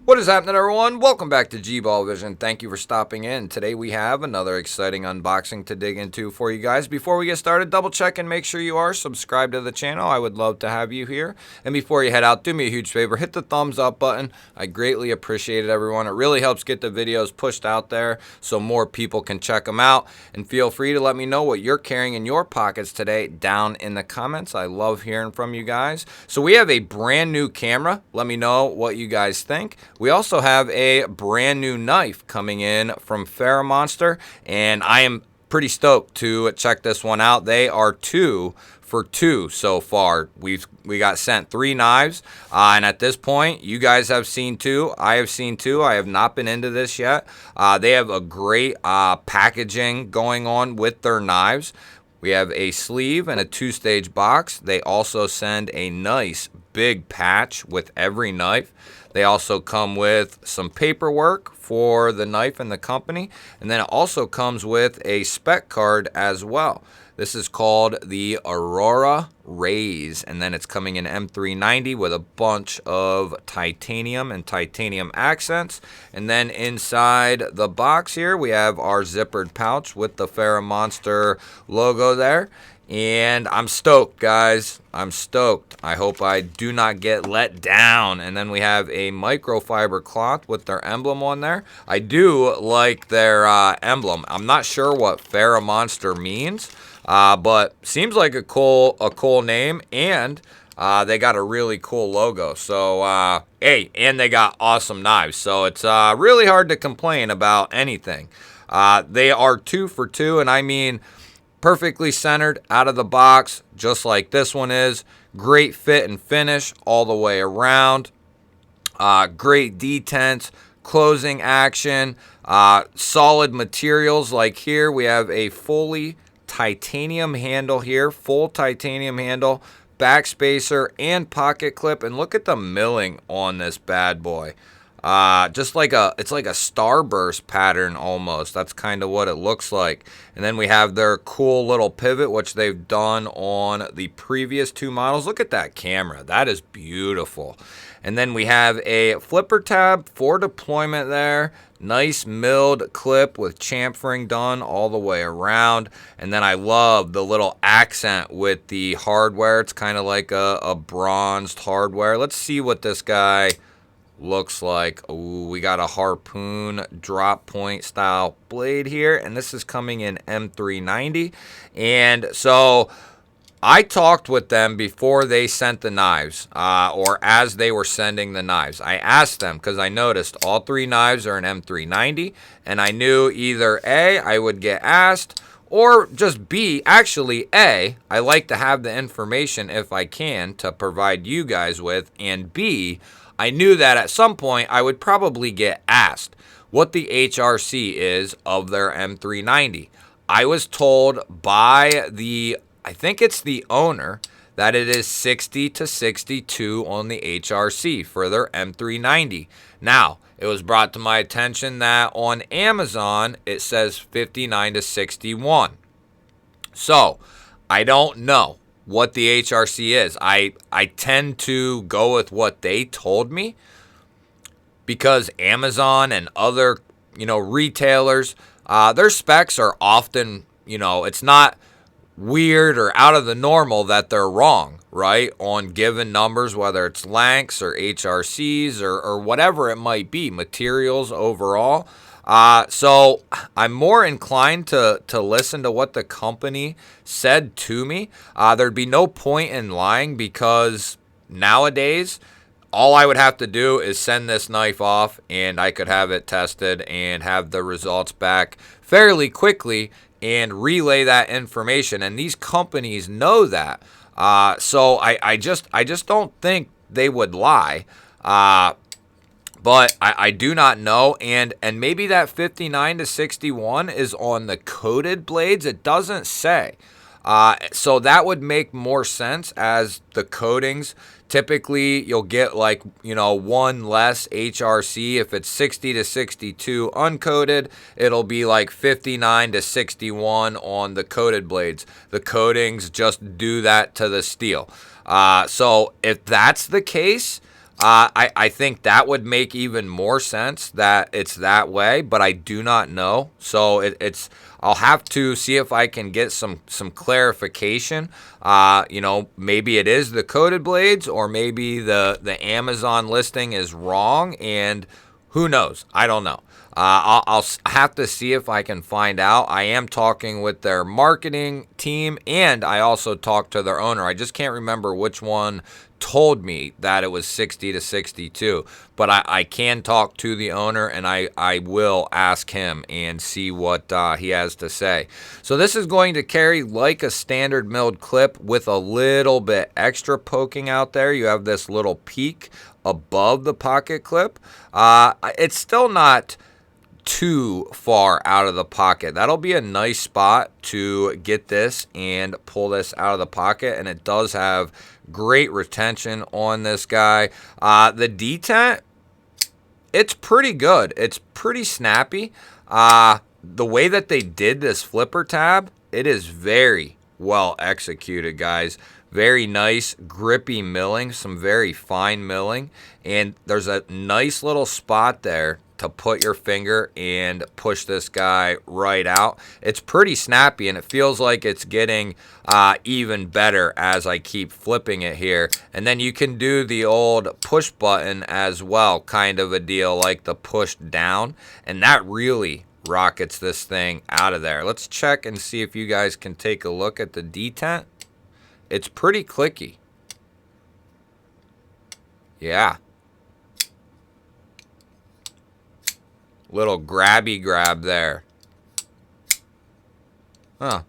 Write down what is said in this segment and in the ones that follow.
What is happening, everyone? Welcome back to G-Ball Vision. Thank you for stopping in. Today we have another exciting unboxing to dig into for you guys. Before we get started, double check and make sure you are subscribed to the channel. I would love to have you here. And before you head out, do me a huge favor. Hit the thumbs up button. I greatly appreciate it, everyone. It really helps get the videos pushed out there so more people can check them out. And feel free to let me know what you're carrying in your pockets today down in the comments. I love hearing from you guys. So we have a brand new camera. Let me know what you guys think. We also have a brand new knife coming in from Ferramonster, and I am pretty stoked to check this one out. They are 2 for 2 so far. We got sent 3 knives, and at this point, you guys have seen 2. I have seen 2. I have not been into this yet. They have a great packaging going on with their knives. We have a sleeve and a 2-stage box. They also send a nice big patch with every knife. They also come with some paperwork for the knife and the company. And then it also comes with a spec card as well. This is called the Aurora Raise, and then it's coming in M390 with a bunch of titanium and titanium accents. And then inside the box here, we have our zippered pouch with the Ferramonster logo there. And I'm stoked, guys. I'm stoked. I hope I do not get let down. And then we have a microfiber cloth with their emblem on there. I do like their emblem. I'm not sure what Ferramonster means, but seems like a cool name, and they got a really cool logo. So, hey, and they got awesome knives. So it's really hard to complain about anything. They are 2 for 2, and I mean perfectly centered out of the box, just like this one is. Great fit and finish all the way around. Great detents, closing action, solid materials. Like here, we have a fully titanium handle here, full titanium handle, back spacer, and pocket clip. And look at the milling on this bad boy. Just like it's like a starburst pattern almost. That's kind of what it looks like. And then we have their cool little pivot, which they've done on the previous 2 models. Look at that camera. That is beautiful. And then we have a flipper tab for deployment there. Nice milled clip with chamfering done all the way around. And then I love the little accent with the hardware. It's kind of like a bronzed hardware. Let's see what this guy looks like. Ooh, we got a harpoon drop point style blade here, and this is coming in M390. And so I talked with them before they sent the knives, or as they were sending the knives. I asked them because I noticed all 3 knives are in M390, and I knew either A, I would get asked, or just B, actually A, I like to have the information if I can to provide you guys with, and B, I knew that at some point I would probably get asked what the HRC is of their M390. I was told by I think it's the owner, that it is 60 to 62 on the HRC for their M390. Now, it was brought to my attention that on Amazon it says 59 to 61. So, I don't know what the HRC is. I tend to go with what they told me because Amazon and other, retailers, their specs are often, it's not weird or out of the normal that they're wrong, right, on given numbers, whether it's lengths or HRCs or whatever it might be, materials overall. So I'm more inclined to listen to what the company said to me. There'd be no point in lying because nowadays all I would have to do is send this knife off and I could have it tested and have the results back fairly quickly and relay that information. And these companies know that. So I just don't think they would lie. But I do not know, and maybe that 59 to 61 is on the coated blades. It doesn't say. So that would make more sense, as the coatings, typically you'll get like, 1 less HRC. If it's 60 to 62 uncoated, it'll be like 59 to 61 on the coated blades. The coatings just do that to the steel. So if that's the case, I think that would make even more sense that it's that way, but I do not know. So it's I'll have to see if I can get some clarification. You know, maybe it is the coated blades, or maybe the Amazon listing is wrong, and who knows? I don't know. I'll have to see if I can find out. I am talking with their marketing team, and I also talked to their owner. I just can't remember which one told me that it was 60 to 62, but I can talk to the owner, and I will ask him and see what he has to say. So this is going to carry like a standard milled clip with a little bit extra poking out there. You have this little peak above the pocket clip. It's still not too far out of the pocket. That'll be a nice spot to get this and pull this out of the pocket, and it does have great retention on this guy. The detent, it's pretty good. It's pretty snappy. The way that they did this flipper tab, it is very well executed, guys. Very nice grippy milling, some very fine milling, and there's a nice little spot there to put your finger and push this guy right out. It's pretty snappy, and it feels like it's getting even better as I keep flipping it here. And then you can do the old push button as well, kind of a deal, like the push down, and that really rockets this thing out of there. Let's check and see if you guys can take a look at the detent. It's pretty clicky. Yeah. Little grabby grab there. Huh.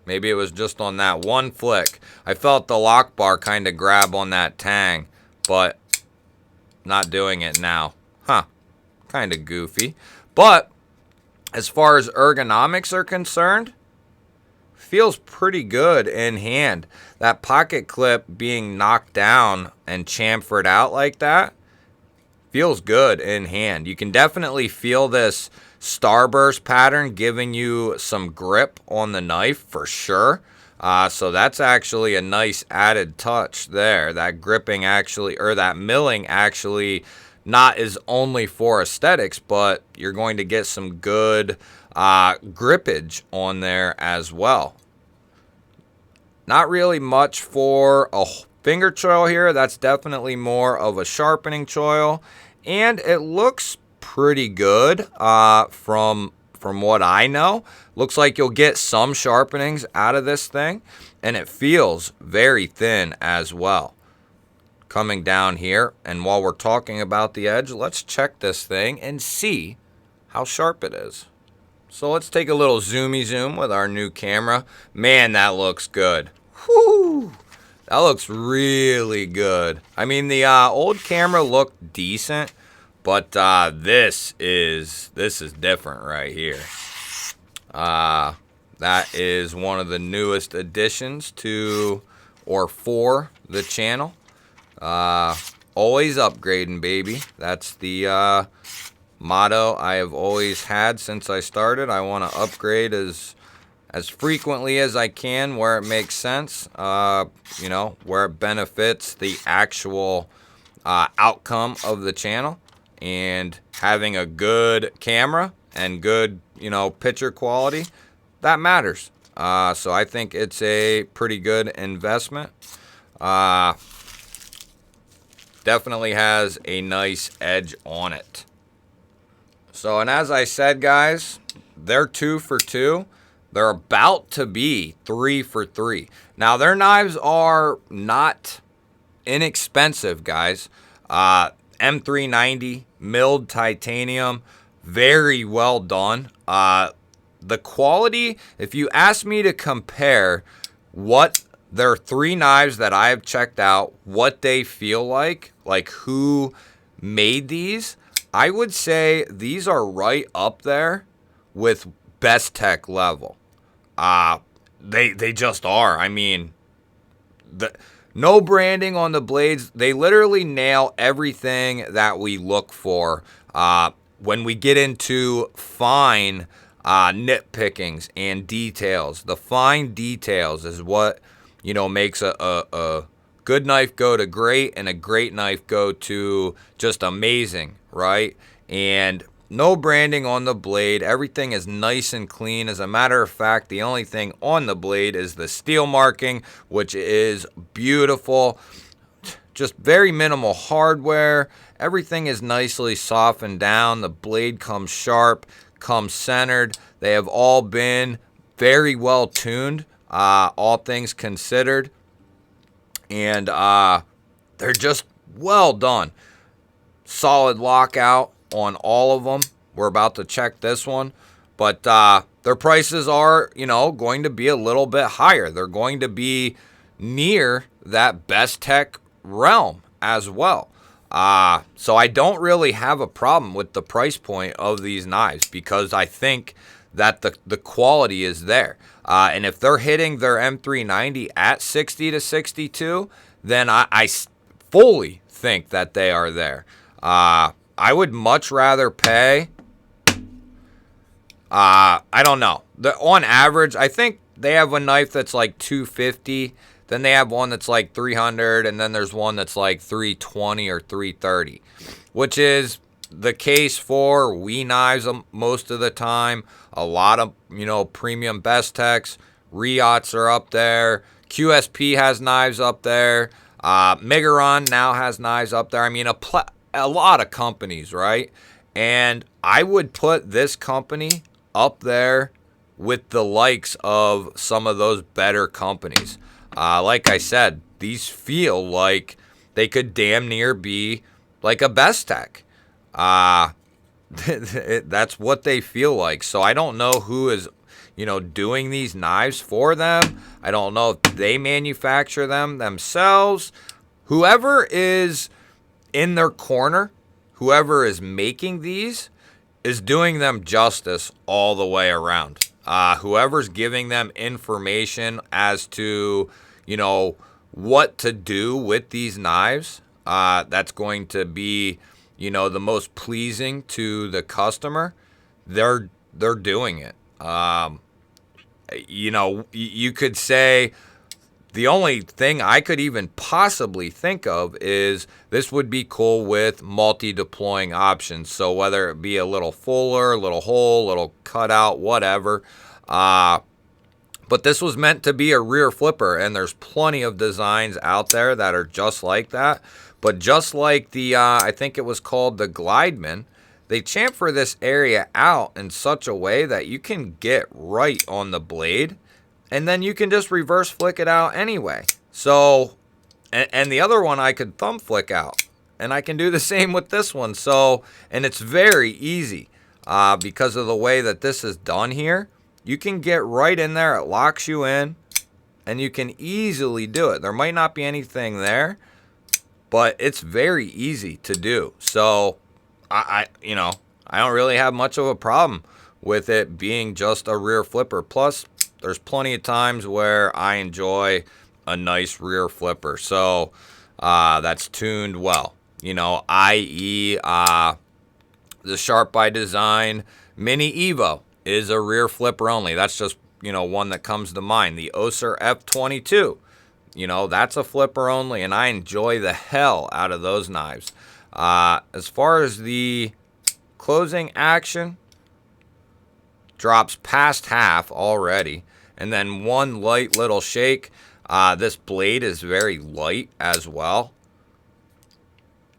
Maybe it was just on that one flick. I felt the lock bar kind of grab on that tang, but not doing it now. Huh. Kind of goofy. But as far as ergonomics are concerned, feels pretty good in hand. That pocket clip being knocked down and chamfered out like that feels good in hand. You can definitely feel this starburst pattern giving you some grip on the knife for sure. So that's actually a nice added touch there. That gripping actually, or that milling actually, not is only for aesthetics, but you're going to get some good grippage on there as well. Not really much for a finger choil here. That's definitely more of a sharpening choil. And it looks pretty good from what I know. Looks like you'll get some sharpenings out of this thing. And it feels very thin as well. Coming down here. And while we're talking about the edge, let's check this thing and see how sharp it is. So let's take a little zoomy zoom with our new camera. Man, that looks good. Whew. That looks really good. I mean, the old camera looked decent, but this is different right here. That is one of the newest additions to or for the channel. Always upgrading, baby. That's the motto I have always had since I started. I want to upgrade as frequently as I can where it makes sense, you know, where it benefits the actual outcome of the channel. And having a good camera and good, you know, picture quality, that matters. So I think it's a pretty good investment. Definitely has a nice edge on it. So, and as I said, guys, they're 2 for 2. They're about to be 3 for 3. Now, their knives are not inexpensive, guys. M390, milled titanium, very well done. The quality, if you ask me to compare what their 3 knives that I have checked out, what they feel like who made these, I would say these are right up there with best tech level. They just are. I mean, no branding on the blades. They literally nail everything that we look for when we get into fine nitpickings and details. The fine details is what, you know, makes a good knife go to great, and a great knife go to just amazing, right? And no branding on the blade. Everything is nice and clean. As a matter of fact, the only thing on the blade is the steel marking, which is beautiful. Just very minimal hardware. Everything is nicely softened down. The blade comes sharp, comes centered. They have all been very well tuned, all things considered. And they're just well done. Solid lockout on all of them. We're about to check this one. But their prices are, going to be a little bit higher. They're going to be near that Best Tech realm as well. So I don't really have a problem with the price point of these knives because I think that the quality is there. And if they're hitting their M390 at 60 to 62, then I fully think that they are there. I would much rather pay, I don't know. On average, I think they have a knife that's like $250. Then they have one that's like $300, and then there's one that's like $320 or $330, which is the case for Kubey Knives most of the time. A lot of, premium Best Techs. Riots are up there. QSP has knives up there. Migaron now has knives up there. I mean, a lot of companies, right? And I would put this company up there with the likes of some of those better companies. Like I said, these feel like they could damn near be like a Best Tech. That's what they feel like. So I don't know who is, doing these knives for them. I don't know if they manufacture them themselves. Whoever is in their corner, whoever is making these, is doing them justice all the way around. Whoever's giving them information as to, what to do with these knives, that's going to be, the most pleasing to the customer, they're doing it. You could say the only thing I could even possibly think of is this would be cool with multi-deploying options. So whether it be a little fuller, a little hole, a little cutout, whatever. But this was meant to be a rear flipper, and there's plenty of designs out there that are just like that. But just like the, I think it was called the Glideman, they chamfer this area out in such a way that you can get right on the blade, and then you can just reverse flick it out anyway. So, and the other one I could thumb flick out, and I can do the same with this one. So, and it's very easy because of the way that this is done here. You can get right in there, it locks you in, and you can easily do it. There might not be anything there, but it's very easy to do. So, I don't really have much of a problem with it being just a rear flipper. Plus, there's plenty of times where I enjoy a nice rear flipper. So, that's tuned well. I.e., the Sharp by Design Mini Evo is a rear flipper only. That's just, one that comes to mind. The Oser F22, that's a flipper only, and I enjoy the hell out of those knives. As far as the closing action, drops past half already, and then one light little shake. This blade is very light as well.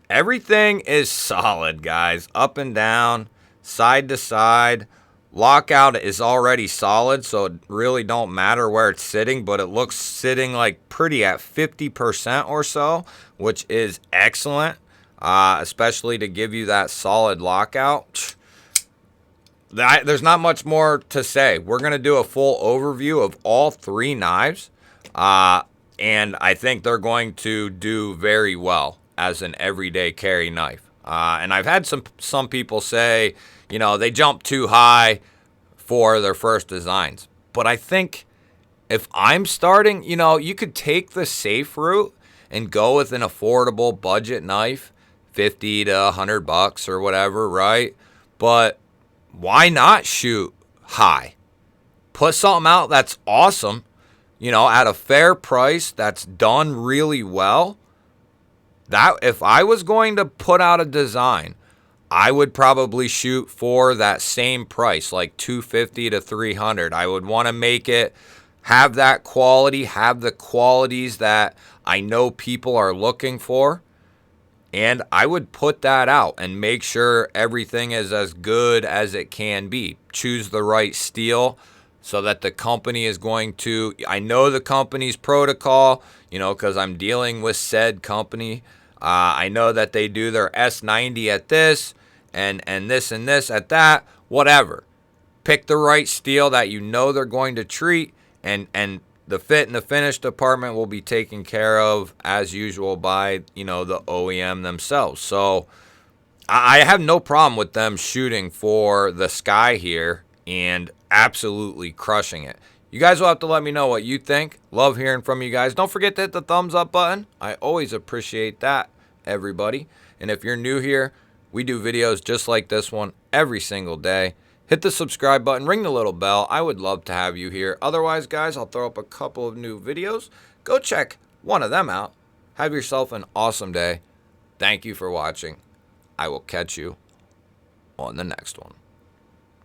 Everything is solid, guys. Up and down, side to side. Lockout is already solid, so it really don't matter where it's sitting, but it looks sitting like pretty at 50% or so, which is excellent, especially to give you that solid lockout. There's not much more to say. We're going to do a full overview of all three knives, and I think they're going to do very well as an everyday carry knife. And I've had some people say, they jump too high for their first designs. But I think if I'm starting, you could take the safe route and go with an affordable budget knife, 50 to 100 bucks or whatever, right? But why not shoot high? Put something out that's awesome, you know, at a fair price that's done really well, that if I was going to put out a design, I would probably shoot for that same price, like $250 to $300. I would want to make it have that quality, have the qualities that I know people are looking for. And I would put that out and make sure everything is as good as it can be. Choose the right steel so that the company is going to, I know the company's protocol, you know, because I'm dealing with said company. I know that they do their S90 at this and this and this at that, whatever. Pick the right steel that you know they're going to treat, and the fit and the finish department will be taken care of as usual by, you know, the OEM themselves. So I have no problem with them shooting for the sky here and absolutely crushing it. You guys will have to let me know what you think. Love hearing from you guys. Don't forget to hit the thumbs up button. I always appreciate that, everybody. And if you're new here, we do videos just like this one every single day. Hit the subscribe button, ring the little bell. I would love to have you here. Otherwise, guys, I'll throw up a couple of new videos. Go check one of them out. Have yourself an awesome day. Thank you for watching. I will catch you on the next one.